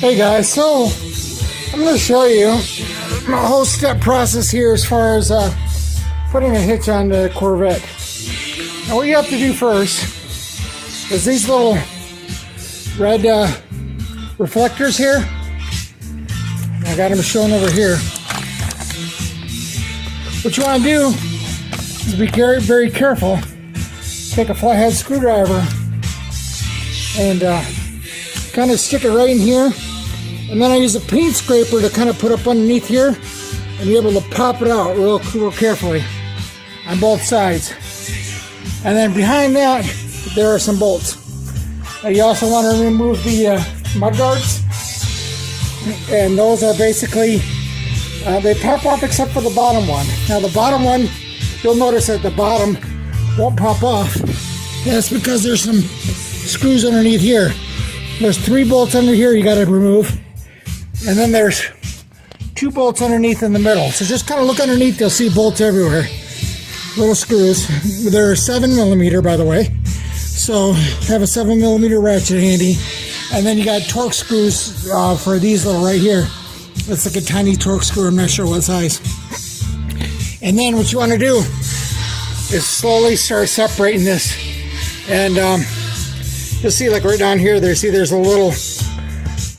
Hey guys, so I'm going to show you my whole step process here as far as putting a hitch on the Corvette. Now what you have to do first is these little red reflectors here. I got them shown over here. What you want to do is be very careful. Take a flathead screwdriver and kind of stick it right in here. And then I use a paint scraper to kind of put up underneath here and be able to pop it out real carefully on both sides. And then behind that, there are some bolts. Now you also want to remove the mud guards. And those are basically, they pop off except for the bottom one. Now the bottom one, you'll notice that the bottom won't pop off. That's because there's some screws underneath here. There's 3 bolts under here you got to remove. And then there's 2 bolts underneath in the middle. So just kind of look underneath, you'll see bolts everywhere. Little screws. They're 7mm, by the way. So have a 7mm ratchet handy. And then you got torque screws for these little right here. That's like a tiny torque screw, I'm not sure what size. And then what you want to do is slowly start separating this. And you'll see like right down here, there's a little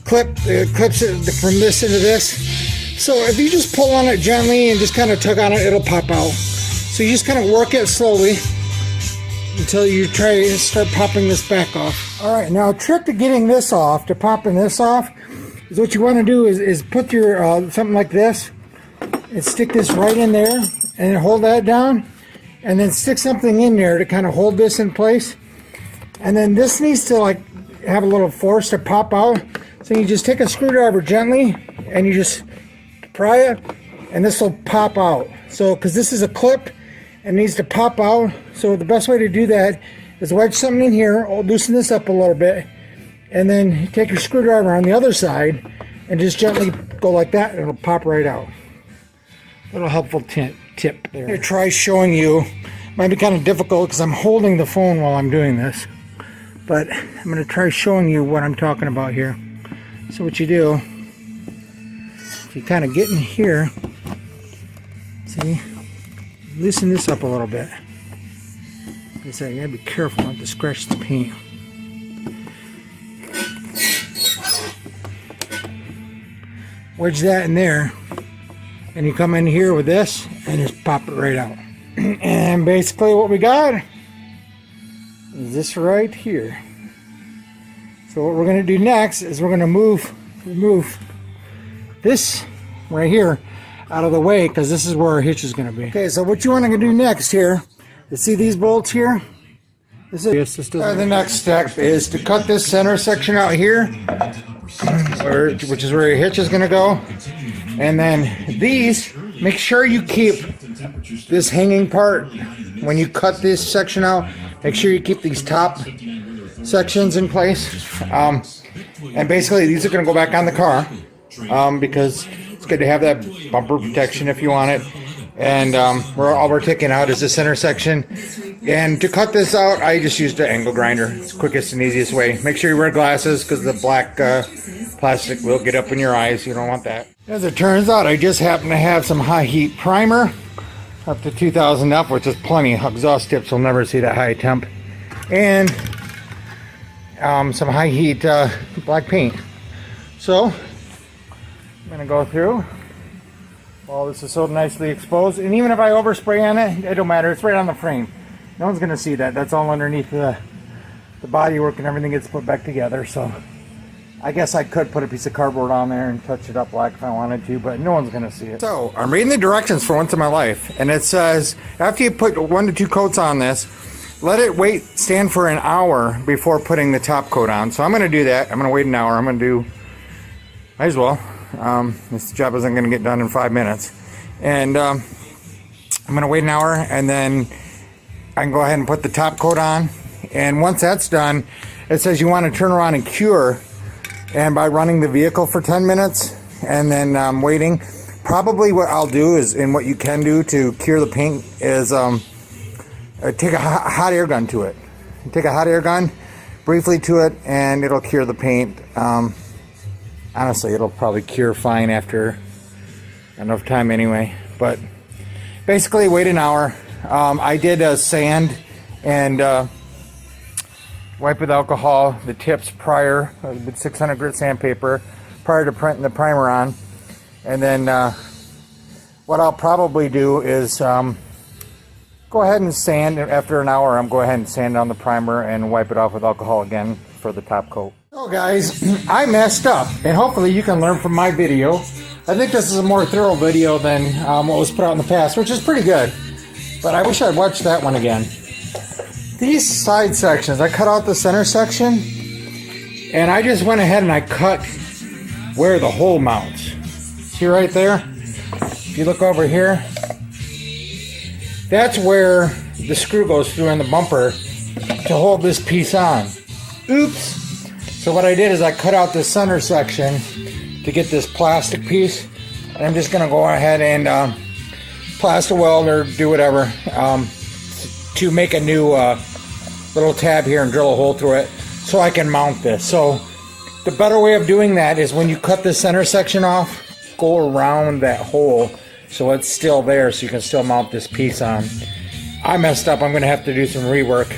clip, clips it from this into this. So if you just pull on it gently and just kind of tug on it, it'll pop out. So you just kind of work it slowly until you start popping this back off. All right, now a trick to getting this off, to popping this off, is what you want to do is put your something like this and stick this right in there and hold that down, and then stick something in there to kind of hold this in place. And then this needs to like have a little force to pop out. So you just take a screwdriver gently and you just pry it and this will pop out. So because this is a clip and needs to pop out, so the best way to do that is wedge something in here, loosen this up a little bit, and then take your screwdriver on the other side and just gently go like that and it'll pop right out. Little helpful tip there. I'm going to try showing you. It might be kind of difficult because I'm holding the phone while I'm doing this, but I'm going to try showing you what I'm talking about here. So what you do, you kind of get in here, see, loosen this up a little bit. Like I said, you gotta be careful not to scratch the paint. Wedge that in there, and you come in here with this and just pop it right out. And basically what we got is this right here. So what we're going to do next is we're going to remove this right here out of the way, because this is where our hitch is going to be. Okay, so what you want to do next here is see these bolts here? The next step is to cut this center section out here, which is where your hitch is going to go. And then these, make sure you keep this hanging part. When you cut this section out, make sure you keep these top sections in place. And basically these are going to go back on the car because it's good to have that bumper protection if you want it. And all we're taking out is the center section. And to cut this out, I just used an angle grinder. It's the quickest and easiest way. Make sure you wear glasses because the black plastic will get up in your eyes. You don't want that. As it turns out, I just happen to have some high heat primer up to 2000 up, which is plenty. Exhaust tips will never see that high temp. And some high heat black paint. So I'm gonna go through. Well, this is so nicely exposed, and even if I overspray on it, it don't matter. It's right on the frame. No one's gonna see that. That's all underneath the bodywork, and everything gets put back together. So I guess I could put a piece of cardboard on there and touch it up black if I wanted to, but no one's gonna see it. So I'm reading the directions for once in my life, and it says after you put 1 to 2 coats on this, let it stand for an hour before putting the top coat on. So I'm going to do that. I'm going to wait an hour. Might as well. This job isn't going to get done in 5 minutes. And I'm going to wait an hour, and then I can go ahead and put the top coat on. And once that's done, it says you want to turn around and cure. And by running the vehicle for 10 minutes and then waiting, probably what I'll do is, and what you can do to cure the paint is take a hot air gun to it. Take a hot air gun briefly to it and it'll cure the paint Honestly, it'll probably cure fine after enough time anyway. But basically, wait an hour. I did sand and wipe with alcohol the tips prior with 600 grit sandpaper prior to printing the primer on. And then what I'll probably do is go ahead and sand. After an hour, I'm go ahead and sand on the primer and wipe it off with alcohol again for the top coat. So guys, I messed up, and hopefully you can learn from my video. I think this is a more thorough video than what was put out in the past, which is pretty good. But I wish I'd watched that one again. These side sections, I cut out the center section, and I just went ahead and I cut where the hole mounts. See right there? If you look over here, that's where the screw goes through in the bumper to hold this piece on. Oops! So what I did is I cut out the center section to get this plastic piece. And I'm just going to go ahead and plaster weld or do whatever to make a new little tab here and drill a hole through it so I can mount this. So the better way of doing that is when you cut the center section off, go around that hole so it's still there so you can still mount this piece on. I messed up. I'm going to have to do some rework.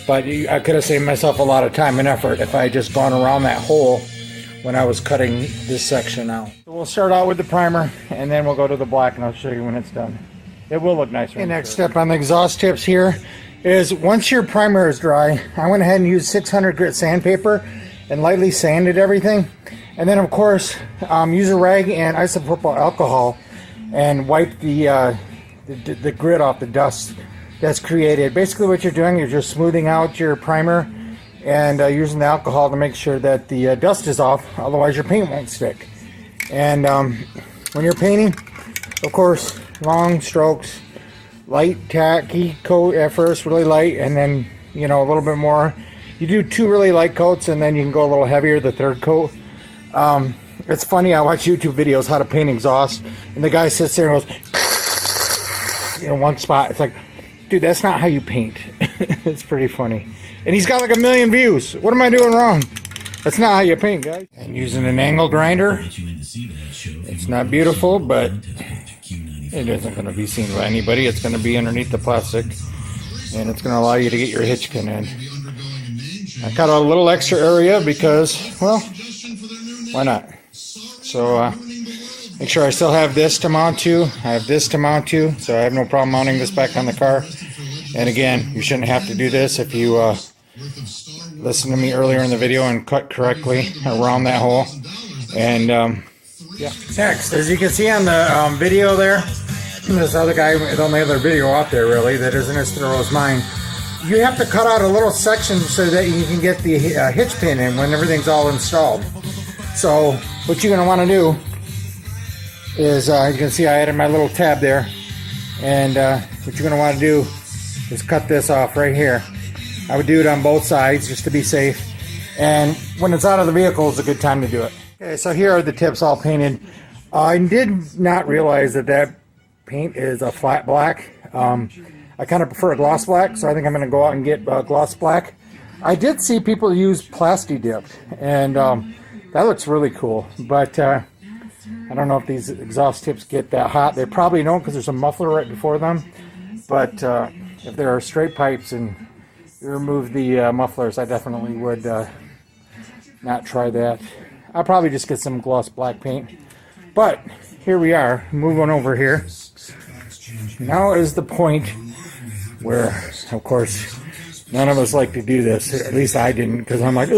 But I could have saved myself a lot of time and effort if I had just gone around that hole when I was cutting this section out. So we'll start out with the primer, and then we'll go to the black, and I'll show you when it's done. It will look nicer. The next step on the exhaust tips here is once your primer is dry, I went ahead and used 600 grit sandpaper and lightly sanded everything. And then, of course, use a rag and isopropyl alcohol and wipe the grit off, the dust that's created. Basically what you're doing is you're smoothing out your primer and using the alcohol to make sure that the dust is off, otherwise your paint won't stick. And when you're painting, of course, long strokes, light tacky coat at first, really light, and then, you know, a little bit more. You do 2 really light coats, and then you can go a little heavier the 3rd coat. It's funny, I watch YouTube videos how to paint exhaust, and the guy sits there and goes in one spot. It's like, dude, that's not how you paint. It's pretty funny. And he's got like 1 million views. What am I doing wrong? That's not how you paint, guys. And using an angle grinder. It's not beautiful, but it isn't going to be seen by anybody. It's going to be underneath the plastic, and it's going to allow you to get your hitch pin in. I cut out a little extra area because, well, why not? So make sure I still have this to mount to. I have this to mount to, so I have no problem mounting this back on the car. And again, you shouldn't have to do this if you listen to me earlier in the video and cut correctly around that hole. And yeah. Next, as you can see on the video there, this other guy, the only other video out there really that isn't as thorough as mine, you have to cut out a little section so that you can get the hitch pin in when everything's all installed. So what you're going to want to do is, you can see I added my little tab there, and what you're going to want to do is cut this off right here. I would do it on both sides just to be safe, and when it's out of the vehicle, it's a good time to do it. Okay, so here are the tips all painted. I did not realize that that paint is a flat black. I kind of prefer a gloss black, so I think I'm going to go out and get gloss black. I did see people use Plasti Dipped, and that looks really cool, but I don't know if these exhaust tips get that hot. They probably don't because there's a muffler right before them, but if there are straight pipes and you remove the mufflers, I definitely would not try that. I'll probably just get some gloss black paint. But here we are, moving over here. Now is the point where, of course, none of us like to do this. At least I didn't, because I'm like,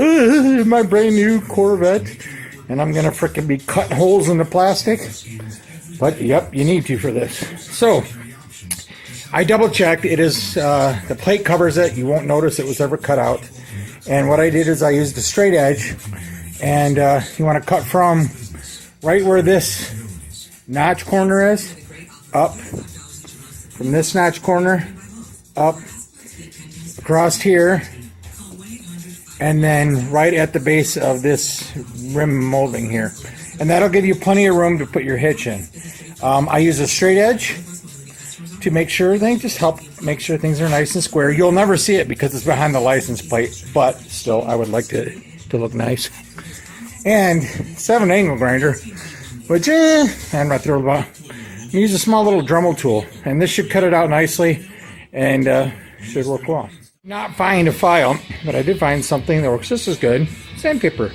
my brand new Corvette, and I'm going to frickin' be cutting holes in the plastic. But, yep, you need to for this. So, I double-checked. It is, the plate covers it. You won't notice it was ever cut out. And what I did is I used a straight edge, and you want to cut from right where this notch corner is, up, from this notch corner, up, across here, and then right at the base of this rim molding here. And that'll give you plenty of room to put your hitch in. I use a straight edge to make sure things, just help make sure things are nice and square. You'll never see it because it's behind the license plate, but still I would like to look nice. and 7 angle grinder, which I'm not thrilled about. Use a small little Dremel tool, and this should cut it out nicely, and should work well. Not find a file, but I did find something that works just as good. Sandpaper.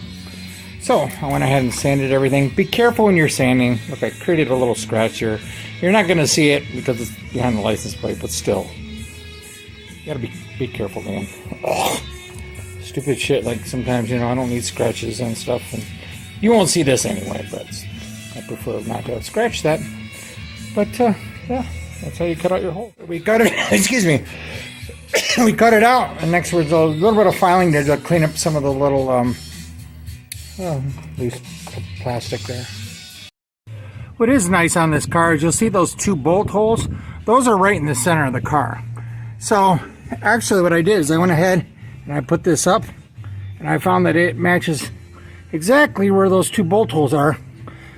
So I went ahead and sanded everything. Be careful when you're sanding. Look, I created a little scratch here. You're not going to see it because it's behind the license plate, but still, you gotta be careful, man. Ugh. Stupid shit. Like sometimes, I don't need scratches and stuff, and you won't see this anyway. But I prefer not to scratch that. But yeah, that's how you cut out your hole. We cut it. Excuse me. We cut it out, and next we're a little bit of filing there to clean up some of the little loose plastic there. What is nice on this car is you'll see those 2 bolt holes. Those are right in the center of the car. So actually what I did is I went ahead and I put this up, and I found that it matches exactly where those 2 bolt holes are.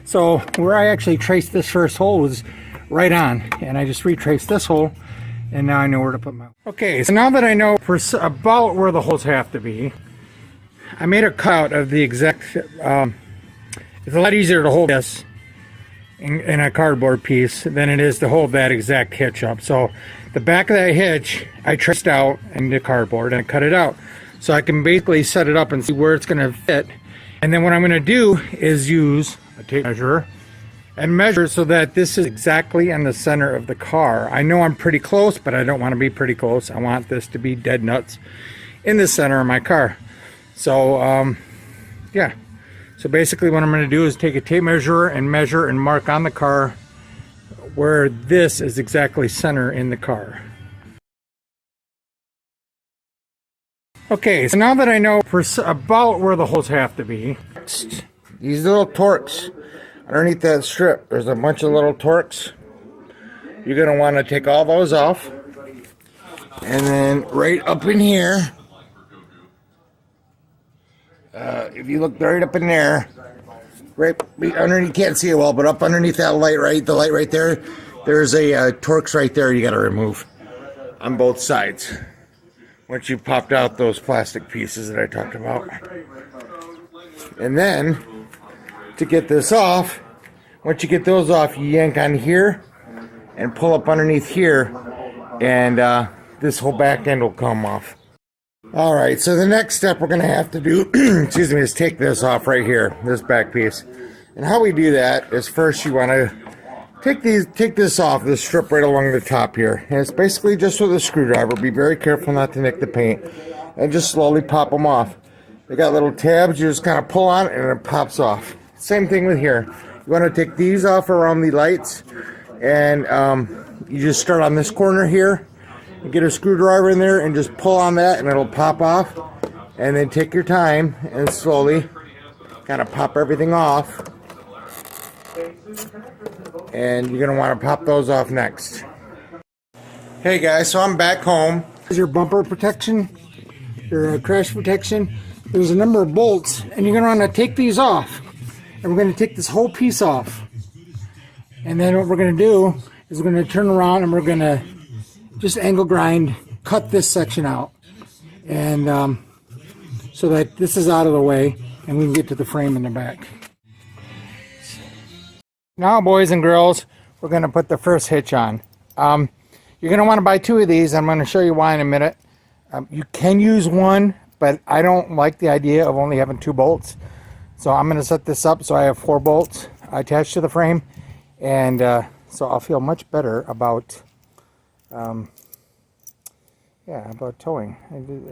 So where I actually traced this first hole was right on, and I just retraced this hole, and now I know where to put my... Okay, so now that I know about where the holes have to be, I made a cutout of the exact... it's a lot easier to hold this in a cardboard piece than it is to hold that exact hitch up. So the back of that hitch, I traced out into cardboard and I cut it out. So I can basically set it up and see where it's going to fit. And then what I'm going to do is use a tape measure and measure so that this is exactly in the center of the car. I know I'm pretty close, but I don't want to be pretty close. I want this to be dead nuts in the center of my car. So, yeah. So basically what I'm going to do is take a tape measure and mark on the car where this is exactly center in the car. Okay, so now that I know about where the holes have to be, these little Torx underneath that strip, there's a bunch of little Torx. You're going to want to take all those off. And then right up in here, if you look right up in there, right underneath, you can't see it well, but up underneath that light, the light right there, there's a Torx right there you got to remove on both sides once you popped out those plastic pieces that I talked about. And then to get this off, once you get those off, you yank on here and pull up underneath here, and this whole back end will come off. Alright, so the next step we're going to have to do, excuse me, is take this off right here, this back piece. And how we do that is first you want to take this off, this strip right along the top here. And it's basically just with a screwdriver. Be very careful not to nick the paint. And just slowly pop them off. They got little tabs, you just kind of pull on it and it pops off. Same thing with here. You want to take these off around the lights. And you just start on this corner here. You get a screwdriver in there and just pull on that and it'll pop off. And then take your time and slowly kind of pop everything off. And you're going to want to pop those off next. Hey guys, so I'm back home. Here's your bumper protection, your crash protection. There's a number of bolts, and you're going to want to take these off. And we're going to take this whole piece off. And then what we're going to do is we're going to turn around and we're going to just angle grind, cut this section out. And so that this is out of the way and we can get to the frame in the back. Now, boys and girls, we're going to put the first hitch on. You're going to want to buy 2 of these. I'm going to show you why in a minute. You can use one, but I don't like the idea of only having 2 bolts. So I'm going to set this up so I have 4 bolts attached to the frame. And so I'll feel much better about, about towing.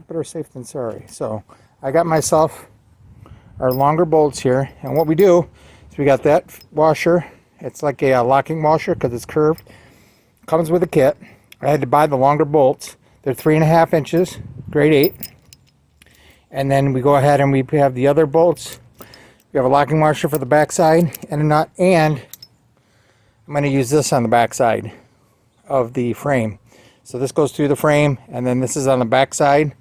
Better safe than sorry. So I got myself our longer bolts here. And what we do is we got that washer. It's like a locking washer because it's curved. Comes with a kit. I had to buy the longer bolts. They're 3.5 inches, grade 8. And then we go ahead and we have the other bolts. We have a locking washer for the back side and a nut. And I'm going to use this on the back side of the frame. So this goes through the frame, and then this is on the back side.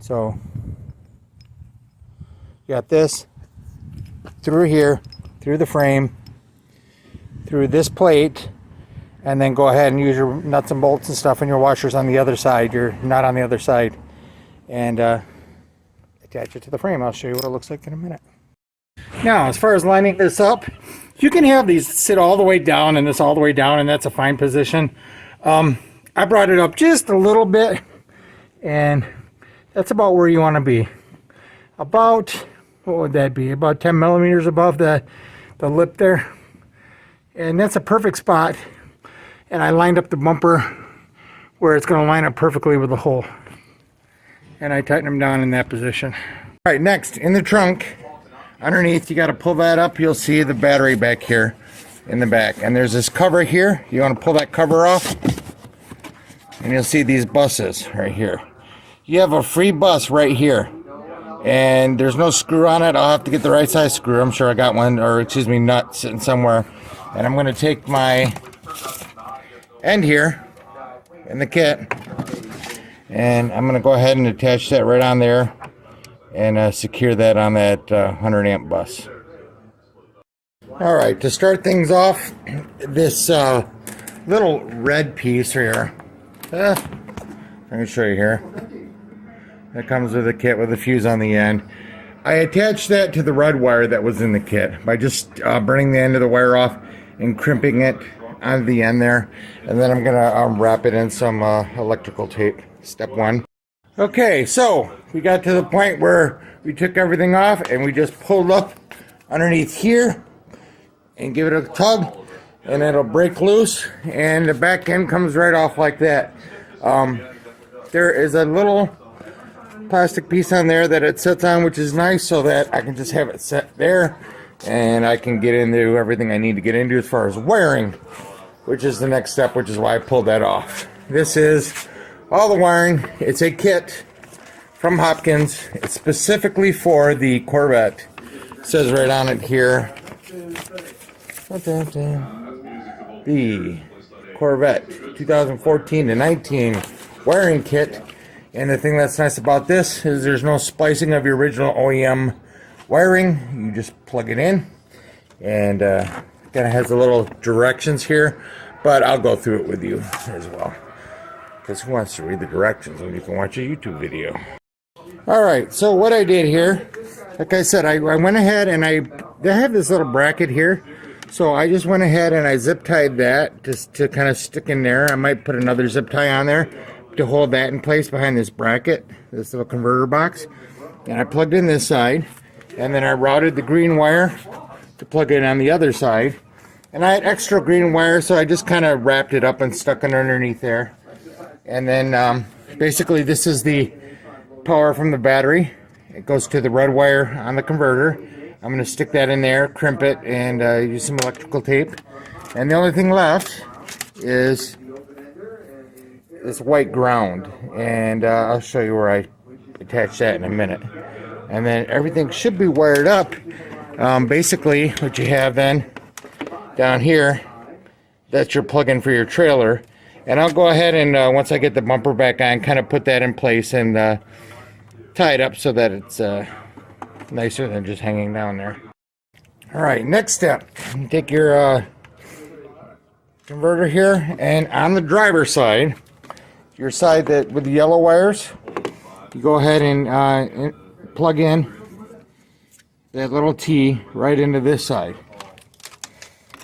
So you got this through here, through the frame, through this plate, and then go ahead and use your nuts and bolts and stuff and your washers on the other side, your nut on the other side, and attach it to the frame. I'll show you what it looks like in a minute. Now, as far as lining this up, you can have these sit all the way down and this all the way down, and that's a fine position. I brought it up just a little bit, and that's about where you want to be. About, what would that be? About 10 millimeters above the lip there. And that's a perfect spot. And I lined up the bumper where it's going to line up perfectly with the hole. And I tighten them down in that position. All right, next, in the trunk, underneath, you got to pull that up. You'll see the battery back here in the back. And there's this cover here. You want to pull that cover off. And you'll see these buses right here. You have a free bus right here. And there's no screw on it. I'll have to get the right size screw. I'm sure I got one, or excuse me, nut sitting somewhere. And I'm going to take my end here in the kit. And I'm going to go ahead and attach that right on there. And secure that on that 100 amp bus. All right, to start things off, this little red piece here. I can show you here. It comes with a kit with a fuse on the end. I attached that to the red wire that was in the kit by just burning the end of the wire off and crimping it on the end there. And then I'm gonna wrap it in some electrical tape, step one. Okay, so we got to the point where we took everything off and we just pulled up underneath here and give it a tug and it'll break loose and the back end comes right off like that. There is a little plastic piece on there that it sits on, which is nice, so that I can just have it set there and I can get into everything I need to get into as far as wiring, which is the next step, which is why I pulled that off. This is all the wiring. It's a kit from Hopkins. It's specifically for the Corvette. It says right on it here, the Corvette 2014 to 19 wiring kit. And the thing that's nice about this is there's no splicing of your original OEM wiring. You just plug it in, and kind of has a little directions here, but I'll go through it with you as well, because who wants to read the directions when you can watch a YouTube video? All right, so what I did here, like I said, I went ahead and I have this little bracket here, so I just went ahead and I zip tied that just to kind of stick in there. I might put another zip tie on there to hold that in place behind this bracket, this little converter box. And I plugged in this side, and then I routed the green wire to plug in on the other side. And I had extra green wire, so I just kind of wrapped it up and stuck it underneath there. And then basically this is the power from the battery. It goes to the red wire on the converter. I'm going to stick that in there, crimp it, and use some electrical tape. And the only thing left is this white ground, and I'll show you where I attach that in a minute. And then everything should be wired up. Basically what you have then down here, that's your plug-in for your trailer. And I'll go ahead and once I get the bumper back on, kind of put that in place and tie it up so that it's nicer than just hanging down there. All right, next step, take your converter here, and on the driver's side, your side that with the yellow wires, you go ahead and plug in that little T right into this side.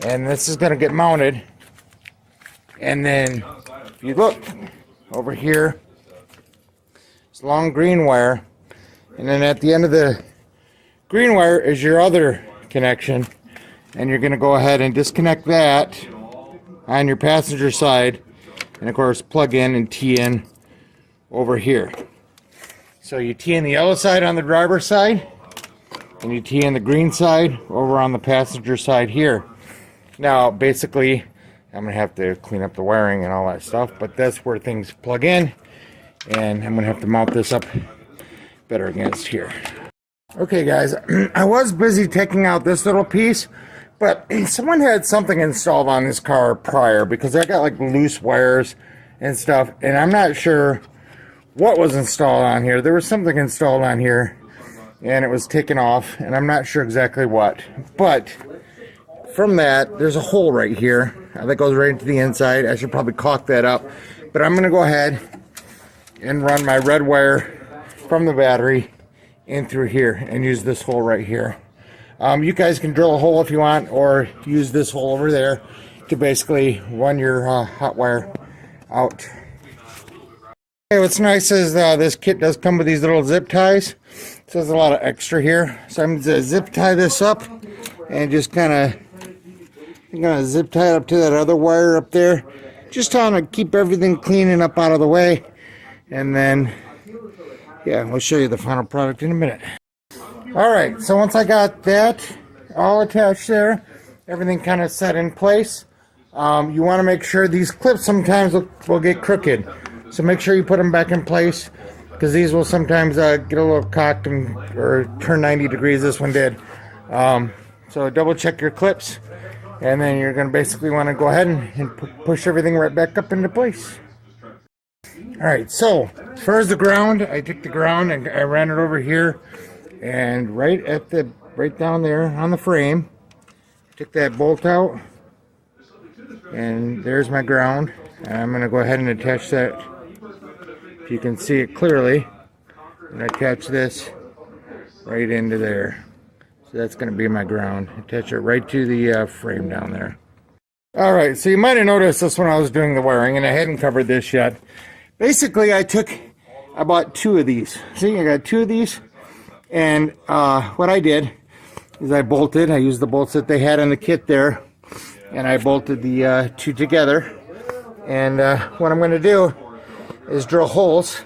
And this is going to get mounted. And then if you look over here, it's long green wire. And then at the end of the green wire is your other connection. And you're going to go ahead and disconnect that on your passenger side. And of course, plug in and tee in over here. So you tee in the yellow side on the driver's side, and you tee in the green side over on the passenger side here. Now, basically, I'm going to have to clean up the wiring and all that stuff, but that's where things plug in, and I'm going to have to mount this up better against here. Okay, guys, I was busy taking out this little piece, but someone had something installed on this car prior, because I got like loose wires and stuff, and I'm not sure what was installed on here. There was something installed on here, and it was taken off, and I'm not sure exactly what. But from that, there's a hole right here that goes right into the inside. I should probably caulk that up, but I'm going to go ahead and run my red wire from the battery in through here and use this hole right here. You guys can drill a hole if you want, or use this hole over there to basically run your hot wire out. Okay, what's nice is this kit does come with these little zip ties. So there's a lot of extra here. So I'm going to zip tie this up and just kind of zip tie it up to that other wire up there. Just trying to keep everything clean and up out of the way. And then, yeah, we'll show you the final product in a minute. Alright, so once I got that all attached there, everything kind of set in place, you want to make sure these clips sometimes will get crooked. So make sure you put them back in place, because these will sometimes get a little cocked or turn 90 degrees. This one did. So double check your clips, and then you're going to basically want to go ahead and push everything right back up into place. Alright, so as far as the ground, I took the ground and I ran it over here, and right down there on the frame, took that bolt out, and there's my ground. And I'm going to go ahead and attach that. If you can see it clearly, and attach this right into there. So that's going to be my ground. Attach it right to the frame down there. Alright, so you might have noticed this when I was doing the wiring, and I hadn't covered this yet. Basically, I bought 2 of these. See, I got 2 of these, and what I did is I used the bolts that they had in the kit there, and I bolted the 2 together. And what I'm going to do is drill holes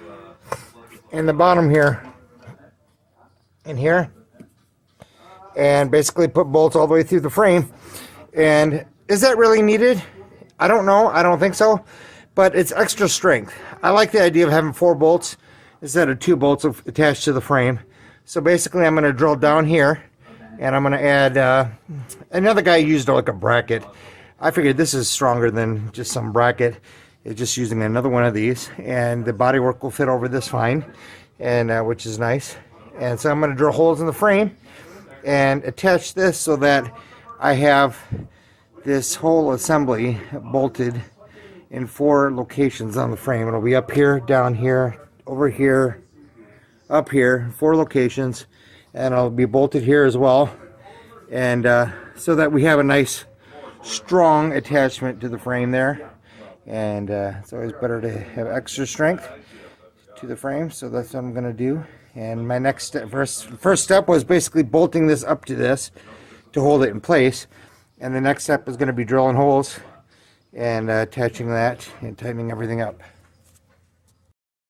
in the bottom here, in here, and basically put bolts all the way through the frame. And is that really needed? I don't know. I don't think so. But it's extra strength. I like the idea of having 4 bolts instead of 2 bolts attached to the frame. So basically I'm going to drill down here, and I'm going to add, another guy used like a bracket. I figured this is stronger than just some bracket. It's just using another one of these, and the bodywork will fit over this fine, and which is nice. And so I'm going to drill holes in the frame and attach this so that I have this whole assembly bolted in 4 locations on the frame. It'll be up here, down here, over here, up here, 4 locations, and it'll be bolted here as well, and so that we have a nice strong attachment to the frame there. And it's always better to have extra strength to the frame, so that's what I'm going to do. And my next step, first step was basically bolting this up to this to hold it in place, and the next step is going to be drilling holes and attaching that and tightening everything up.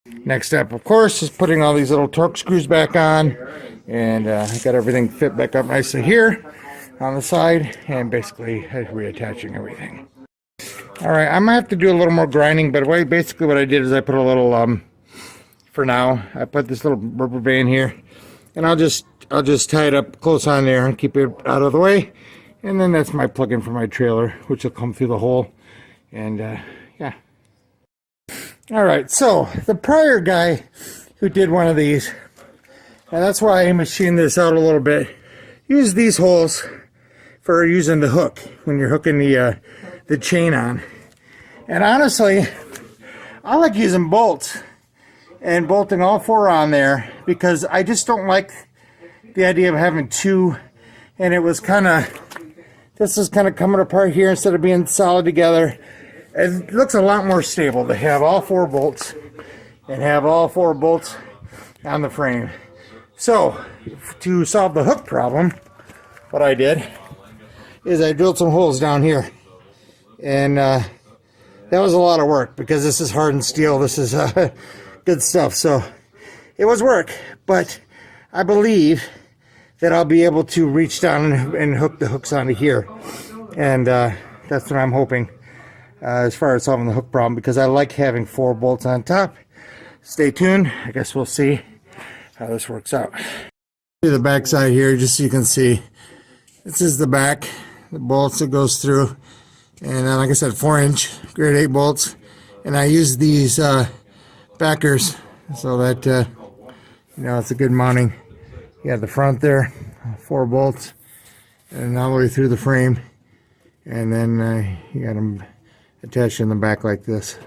Next step, of course, is putting all these little torque screws back on, and I got everything fit back up nicely here on the side, and basically reattaching everything. Alright, I'm gonna have to do a little more grinding, but basically what I did is I put a little for now I put this little rubber band here, and I'll just tie it up close on there and keep it out of the way, and then that's my plug-in for my trailer, which will come through the hole. And yeah. Alright, so the prior guy who did one of these, and that's why I machined this out a little bit, used these holes for using the hook when you're hooking the chain on. And honestly, I like using bolts and bolting all 4 on there, because I just don't like the idea of having 2, and it was kind of, this is kind of coming apart here instead of being solid together. It looks a lot more stable to have all 4 bolts and have all 4 bolts on the frame. So to solve the hook problem, what I did is I drilled some holes down here, and that was a lot of work, because this is hardened steel. This is good stuff, so it was work, but I believe that I'll be able to reach down and hook the hooks onto here, and that's what I'm hoping as far as solving the hook problem, because I like having 4 bolts on top. Stay tuned. I guess we'll see how this works out. The back side here, just so you can see, this is the back, the bolts that goes through, and like I said, 4-inch grade 8 bolts, and I use these backers so that you know, it's a good mounting. You got the front there, 4 bolts, and all the way through the frame, and then you got them attached in the back like this.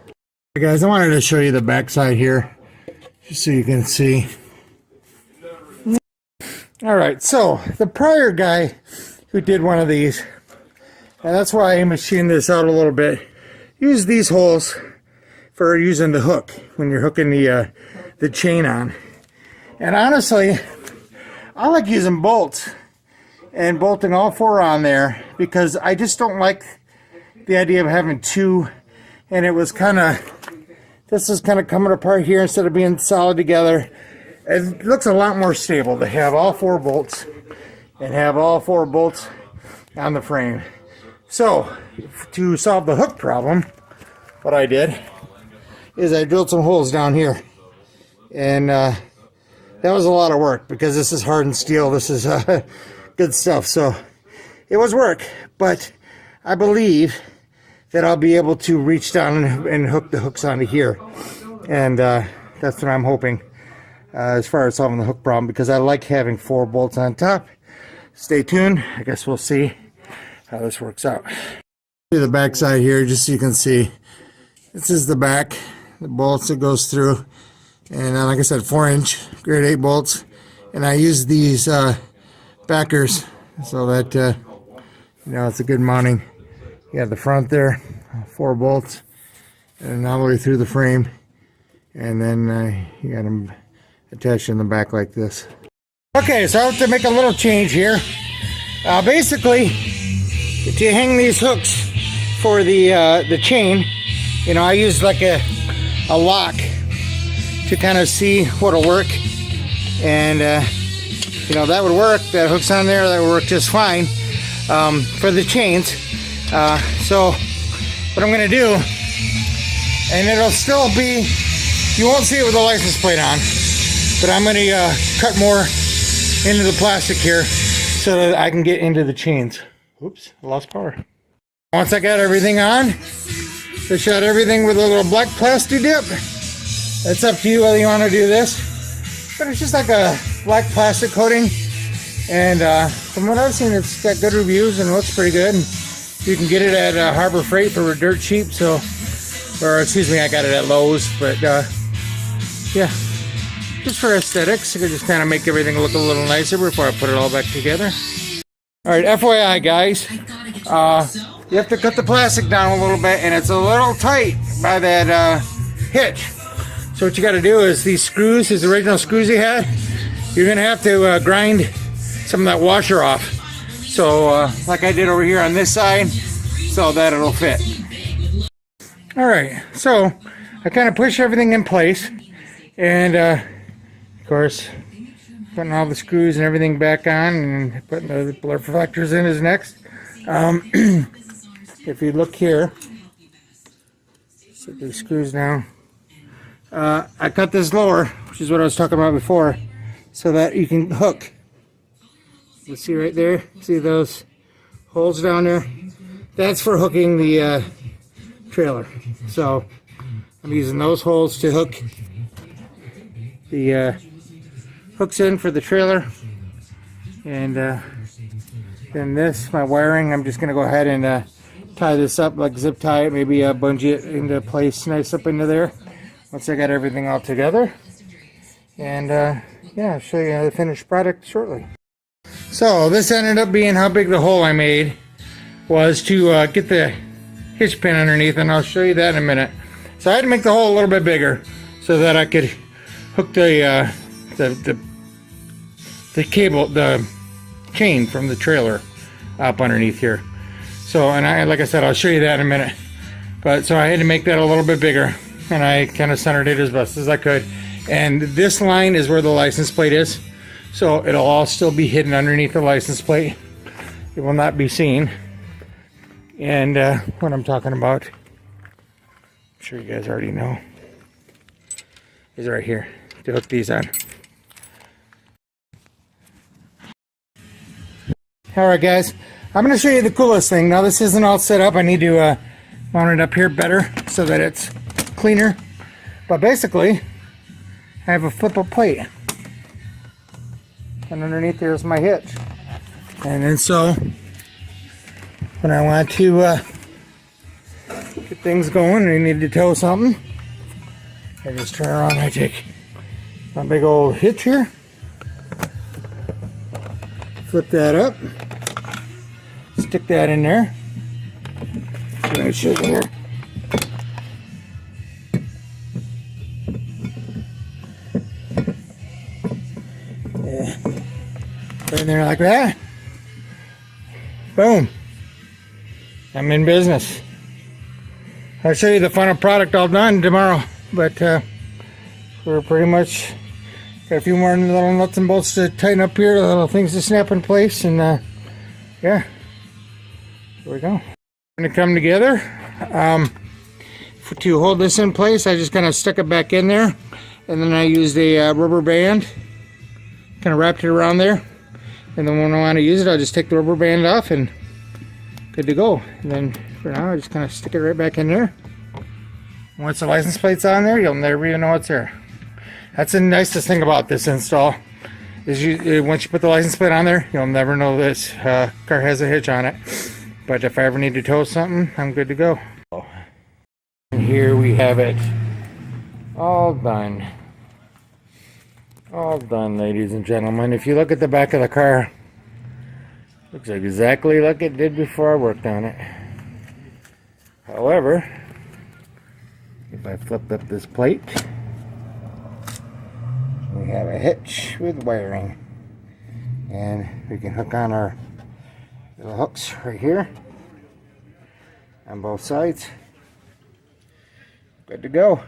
Hey guys, I wanted to show you the back side here, just so you can see. All right, so the prior guy who did one of these, and that's why I machined this out a little bit, used these holes for using the hook when you're hooking the chain on. And honestly, I like using bolts and bolting all four on there because I just don't like the idea of having two. And it was kind of, this is kind of coming apart here instead of being solid together. It looks a lot more stable to have all four bolts and have all four bolts on the frame. So to solve the hook problem, what I did is I drilled some holes down here. And that was a lot of work because this is hardened steel. This is good stuff. So it was work, but I believe that I'll be able to reach down and hook the hooks onto here. And that's what I'm hoping as far as solving the hook problem, because I like having four bolts on top. Stay tuned. I guess we'll see how this works out. The back side here, just so you can see. This is the back, the bolts it goes through. And like I said, 4-inch grade 8 bolts. And I use these backers so that, you know, it's a good mounting. You have the front there, 4 bolts, and all the way through the frame. And then you got them attached in the back like this. Okay, so I have to make a little change here. Basically, to hang these hooks for the chain, you know, I use like a lock to kind of see what'll work. And, you know, that would work. That hook's on there, that would work just fine for the chains. So what I'm going to do, and it'll still be, you won't see it with the license plate on, but I'm going to cut more into the plastic here so that I can get into the chains. Oops, I lost power. Once I got everything on, I shot everything with a little black plastic dip. It's up to you whether you want to do this, but it's just like a black plastic coating. And from what I've seen, it's got good reviews and looks pretty good. And you can get it at Harbor Freight for dirt cheap. So, or excuse me, I got it at Lowe's. But yeah, just for aesthetics, I could just kind of make everything look a little nicer before I put it all back together. All right, FYI, guys, you have to cut the plastic down a little bit, and it's a little tight by that hitch. So what you got to do is these screws, these original screws you had, you're going to have to grind some of that washer off. So like I did over here on this side, so that it'll fit. All right, so I kind of push everything in place, and of course, putting all the screws and everything back on, and putting the blur reflectors in is next. If you look here, set these screws down. I cut this lower, which is what I was talking about before, so that you can hook. You see right there? See those holes down there? That's for hooking the trailer. So I'm using those holes to hook the hooks in for the trailer. And then this, my wiring, I'm just going to go ahead and tie this up, like zip tie it, maybe bungee it into place nice up into there once I got everything all together. And yeah, I'll show you the finished product shortly. So this ended up being how big the hole I made was to get the hitch pin underneath, and I'll show you that in a minute. So I had to make the hole a little bit bigger so that I could hook the cable, the chain from the trailer up underneath here. So, and like I said, I'll show you that in a minute. But so I had to make that a little bit bigger, and I kind of centered it as best as I could. And this line is where the license plate is. So it'll all still be hidden underneath the license plate. It will not be seen. And what I'm talking about, I'm sure you guys already know, is right here to hook these on. Alright guys, I'm going to show you the coolest thing. Now this isn't all set up. I need to mount it up here better so that it's cleaner. But basically, I have a flip-up plate. And underneath there is my hitch. And then so, when I want to get things going and I need to tow something, I just turn around and I take my big old hitch here. flip that up, stick that in there. Let me show you here. Yeah. Put it in there like that. Boom. I'm in business. I'll show you the final product all done tomorrow, but we're pretty much got a few more little nuts and bolts to tighten up here, little things to snap in place, and yeah, here we go. Going to come together. To hold this in place, I just kind of stuck it back in there, and then I used a rubber band, kind of wrapped it around there, and then when I want to use it, I'll just take the rubber band off and good to go. And then for now, I just kind of stick it right back in there. Once the license plate's on there, you'll never even know it's there. That's the nicest thing about this install, is once you put the license plate on there, you'll never know this car has a hitch on it. But if I ever need to tow something, I'm good to go. And here we have it, all done. All done, ladies and gentlemen. If you look at the back of the car, looks exactly like it did before I worked on it. However, if I flip up this plate, we have a hitch with wiring, and we can hook on our little hooks right here on both sides. Good to go.